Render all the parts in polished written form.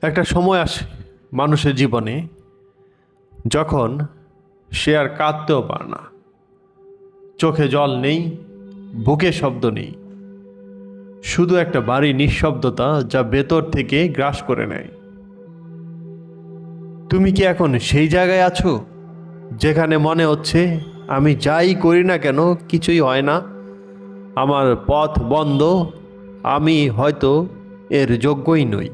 একটা সময় আসে মানুষের জীবনে যখন সে আর কাঁদতেও পারে না, চোখে জল নেই, বুকে শব্দ নেই, শুধু একটা ভারী নিঃশব্দতা যা ভেতর থেকে গ্রাস করে নেয়। তুমি কি এখন সেই জায়গায় আছো যেখানে মনে হচ্ছে আমি যাই করি না কেন কিছুই হয় না, আমার পথ বন্ধ, আমি হয়তো এর যোগ্যই নই?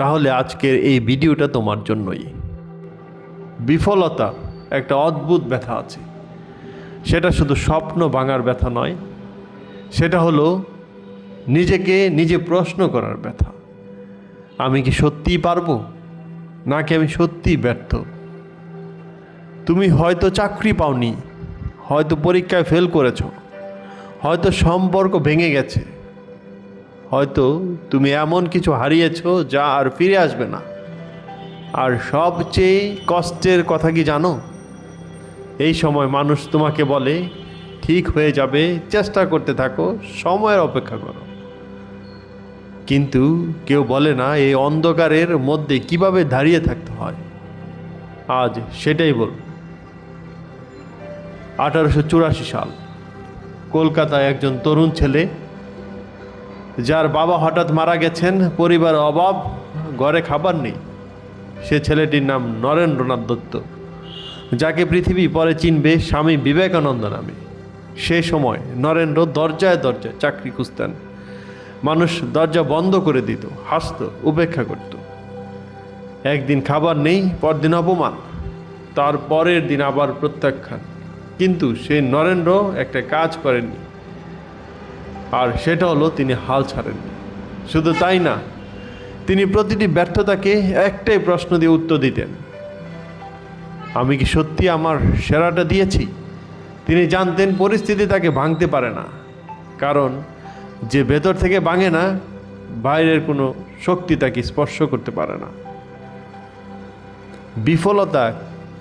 তাহলে আজকের এই ভিডিওটা তোমার জন্যই। বিফলতা একটা অদ্ভুত ব্যথা আছে। সেটা শুধু স্বপ্ন ভাঙার ব্যথা নয়, সেটা হলো নিজেকে নিজে প্রশ্ন করার ব্যথা। আমি কি সত্যিই পারবো, নাকি আমি সত্যিই ব্যর্থ? তুমি হয়তো চাকরি পাওনি, হয়তো পরীক্ষায় ফেল করেছ, হয়তো সম্পর্ক ভেঙে গেছে, হয়তো তুমি এমন কিছু হারিয়েছ যা আর ফিরে আসবে না। আর সবচেয়ে কষ্টের কথা কি জানো? এই সময় মানুষ তোমাকে বলে ঠিক হয়ে যাবে, চেষ্টা করতে থাকো, সময়ের অপেক্ষা করো। কিন্তু কেউ বলে না এই অন্ধকারের মধ্যে কিভাবে দাঁড়িয়ে থাকতে হয়। আজ সেটাই বল। 1884 সাল, কলকাতায় একজন তরুণ ছেলে, যার বাবা হঠাৎ মারা গেছেন, পরিবার অভাব, ঘরে খাবার নেই। সে ছেলেটির নাম নরেন্দ্রনাথ দত্ত, যাকে পৃথিবী পরে চিনবে স্বামী বিবেকানন্দ নামে। সে সময় নরেন্দ্র দরজায় দরজায় চাকরি খুঁজতেন। মানুষ দরজা বন্ধ করে দিত, হাসত, উপেক্ষা করত। একদিন খাবার নেই, পরদিন অপমান, তার পরের দিন আবার প্রত্যাখ্যান। কিন্তু সেই নরেন্দ্র একটা কাজ করেননি, আর সেটা হলো তিনি হাল ছাড়েননি। শুধু তাই না, তিনি প্রতিটি ব্যর্থতাকে একটাই প্রশ্ন দিয়ে উত্তর দিতেন, আমি কি সত্যি আমার সেরাটা দিয়েছি? তিনি জানতেন পরিস্থিতি তাকে ভাঙতে পারে না, কারণ যে ভেতর থেকে ভাঙে না, বাইরের কোনো শক্তি তাকে স্পর্শ করতে পারে না। বিফলতা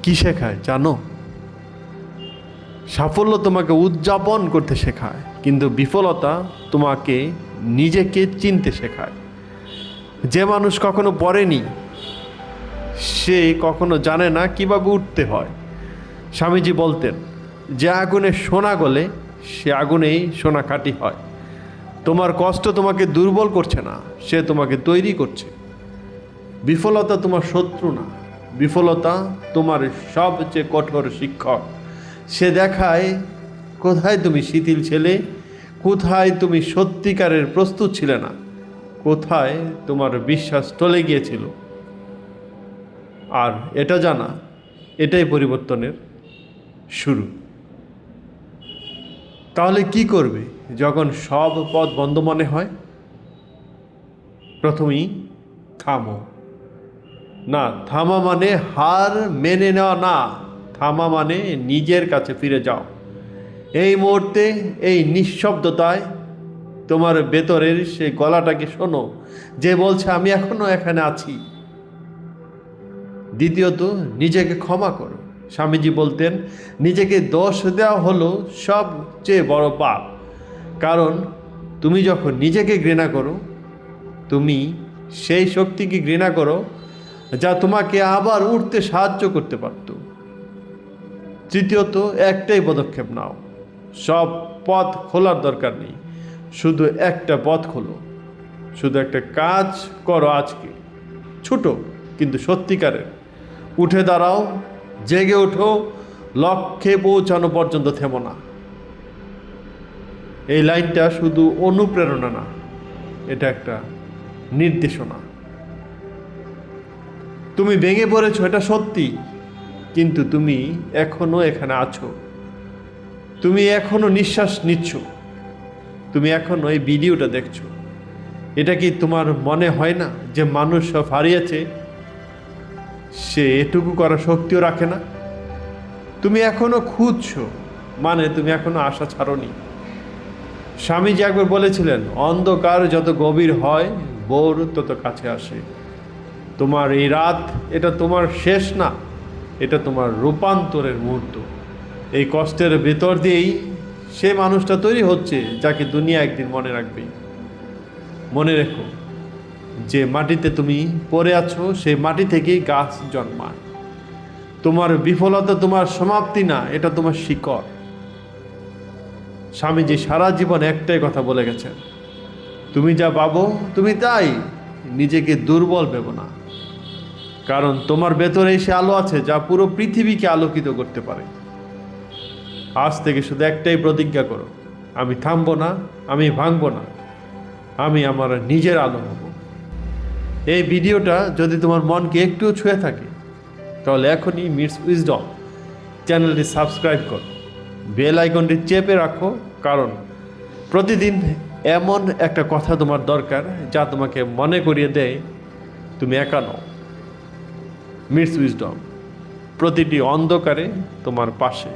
কি শেখায় জানো? সাফল্য তোমাকে উদযাপন করতে শেখায়, কিন্তু বিফলতা তোমাকে নিজেকে চিনতে শেখায়। যে মানুষ কখনো পড়েনি, সে কখনো জানে না কিভাবে উঠতে হয়। স্বামীজি বলতেন, যে আগুনে সোনা গলে সে আগুনেই সোনা কাটি হয়। তোমার কষ্ট তোমাকে দুর্বল করছে না, সে তোমাকে তৈরি করছে। বিফলতা তোমার শত্রু না, বিফলতা তোমার সবচেয়ে কঠোর শিক্ষক। সে দেখায় কোথায় তুমি শিথিল ছিলে, কোথায় তুমি সত্যিকারের প্রস্তুত ছিলে না, কোথায় তোমার বিশ্বাস টলে গিয়েছিল। আর এটা জানা, এটাই পরিবর্তনের শুরু। তাহলে কি করবে যখন সব পথ বন্ধ মনে হয়? প্রথমেই থামো। না, থামা মানে হার মেনে নেওয়া না, থামা মানে নিজের কাছে ফিরে যাও। এই মুহূর্তে, এই নিঃশব্দতায় তোমার ভেতরের সেই গলাটাকে শোনো, যে বলছে আমি এখনো এখানে আছি। দ্বিতীয়ত, নিজেকে ক্ষমা করো। স্বামীজি বলতেন, নিজেকে দোষ দেওয়া হলো সবচেয়ে বড় পাপ। কারণ তুমি যখন নিজেকে ঘৃণা করো, তুমি সেই শক্তিকে ঘৃণা করো যা তোমাকে আবার উঠতে সাহায্য করতে পারত। তৃতীয়ত, একটাই পদক্ষেপ নাও। সব পথ খোলার দরকার নেই, শুধু একটা পথ খোলো। শুধু একটা কাজ করো আজকে, ছোট কিন্তু সত্যিকারের। উঠে দাঁড়াও, জেগে ওঠো, লক্ষ্যে পৌঁছানো পর্যন্ত থেমো না। এই লাইনটা শুধু অনুপ্রেরণা না, এটা একটা নির্দেশনা। তুমি ভেঙে পড়েছো, এটা সত্যি, কিন্তু তুমি এখনো এখানে আছো। তুমি এখনো নিঃশ্বাস নিচ্ছ, তুমি এখনো এই ভিডিওটা দেখছো। এটা কি তোমার মনে হয় না যে মানুষ সব হারিয়েছে, সে এটুকু করার শক্তিও রাখে না? তুমি এখনো খুঁজছো, মানে তুমি এখনো আশা ছাড়োনি। স্বামীজি একবার বলেছিলেন, অন্ধকার যত গভীর হয়, ভোর তত কাছে আসে। তোমার এই রাত, এটা তোমার শেষ না, এটা তোমার রূপান্তরের মুহূর্ত। এই কষ্টের ভেতর দিয়েই সে মানুষটা তৈরি হচ্ছে যাকে দুনিয়া একদিন মনে রাখবে। মনে রেখো, যে মাটিতে তুমি পড়ে আছো সেই মাটি থেকেই গাছ জন্মায়। তোমার বিফলতা তোমার সমাপ্তি না, এটা তোমার শিকড়। স্বামীজি সারা জীবন একটাই কথা বলে গেছেন, তুমি যা পাবো তুমি তাই, নিজেকে দুর্বল ভেবো না। কারণ তোমার ভেতরে সে আলো আছে যা পুরো পৃথিবীকে আলোকিত করতে পারে। আজ থেকে শুধু একটাই প্রতিজ্ঞা করো, আমি থামবো না, আমি ভাঙবো না, আমি আমার নিজের আলো হব। এই ভিডিওটা যদি তোমার মনকে একটু ছুঁয়ে থাকে তাহলে এখনই মিটস উইজডম চ্যানেলটি সাবস্ক্রাইব করো, বেল আইকনটি চেপে রাখো, কারণ প্রতিদিন এমন একটা কথা তোমার দরকার যা তোমাকে মনে করিয়ে দেয় তুমি একা নও। মিটস উইজডম প্রতিটি অন্ধকারে তোমার পাশে।